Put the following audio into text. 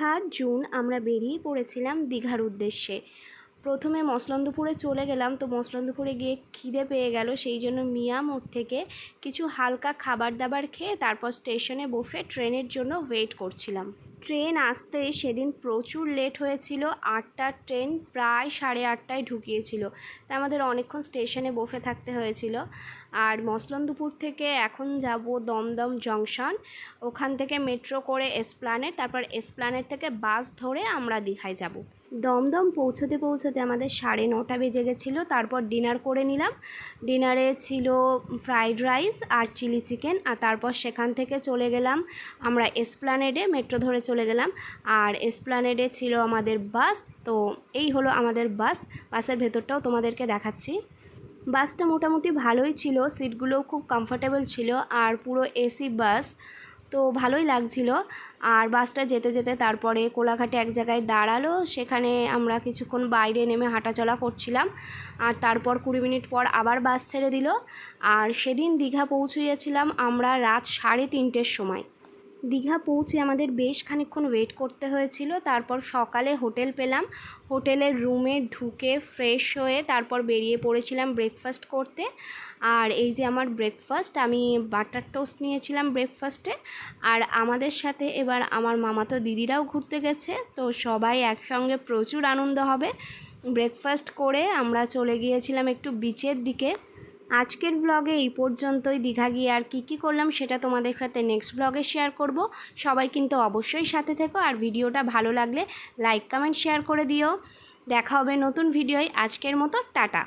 Third June আমরা বেরিয়ে পড়েছিলাম দীঘার উদ্দেশ্যে। প্রথমে মসলন্দপুরে চলে গেলাম, তো মসলন্দপুরে গিয়ে খিদে পেয়ে গেল, সেই জন্য মিয়া মোড় থেকে কিছু হালকা খাবার দাবার খেয়ে তারপর স্টেশনে বসে ট্রেনের জন্য ওয়েট করছিলাম। ট্রেন আসতে সেদিন প্রচুর লেট হয়েছিল, 8টার ট্রেন প্রায় 8:30টায় ঢুকিয়েছিল, তাই আমাদের অনেকক্ষণ স্টেশনে বসে থাকতে হয়েছিল। আর মসলন্দপুর থেকে এখন যাব দমদম জংশন, ওখান থেকে মেট্রো করে এসপ্ল্যানেড, তারপর এসপ্ল্যানেড থেকে বাস ধরে আমরা দীঘায় যাব। দমদম পৌঁছতে পৌঁছতে আমাদের 9:30 বেজে গেছিলো। তারপর ডিনার করে নিলাম। ডিনারে ছিল ফ্রাইড রাইস আর চিলি চিকেন, আর তারপর সেখান থেকে চলে গেলাম আমরা এসপ্ল্যানেডে, মেট্রো ধরে চলে গেলাম। আর এসপ্ল্যানেডে ছিল আমাদের বাস। তো এই হলো আমাদের বাসের ভেতরটাও তোমাদেরকে দেখাচ্ছি। বাসটা মোটামুটি ভালোই ছিল, সিটগুলোও খুব কমফোর্টেবল ছিল আর পুরো এসি বাস, তো ভালোই লাগছিল। আর বাসটা যেতে যেতে তারপরে কোলাঘাটে এক জায়গায় দাঁড়ালো, সেখানে আমরা কিছুক্ষণ বাইরে নেমে হাঁটাচলা করছিলাম। আর তারপর 20 মিনিট পর আবার বাস ছেড়ে দিল। আর সেদিন দীঘা পৌঁছিয়েছিলাম আমরা রাত 3:30টার সময়। দীঘা পৌঁছে আমাদের বেশ খানিকক্ষণ ওয়েট করতে হয়েছিল। তারপর সকালে হোটেল পেলাম, হোটেলের রুমে ঢুকে ফ্রেশ হয়ে তারপর বেরিয়ে পড়েছিলাম ব্রেকফাস্ট করতে। আর এই যে আমার ব্রেকফাস্ট, আমি বাটার টোস্ট নিয়েছিলাম ব্রেকফাস্টে। আর আমাদের সাথে এবার আমার মামাতো দিদিরাও ঘুরতে গেছে, তো সবাই একসঙ্গে প্রচুর আনন্দ হবে। ব্রেকফাস্ট করে আমরা চলে গিয়েছিলাম একটু বিচের দিকে। আজকের ব্লগে এই পর্যন্তই। দীঘা গিয়ে আর কী করলাম সেটা তোমাদের সাথে নেক্সট ব্লগে শেয়ার করব। সবাই কিন্তু অবশ্যই সাথে থেকো, আর ভিডিওটা ভালো লাগলে লাইক কমেন্ট শেয়ার করে দিও। দেখা হবে নতুন ভিডিওয়। আজকের মতো টাটা।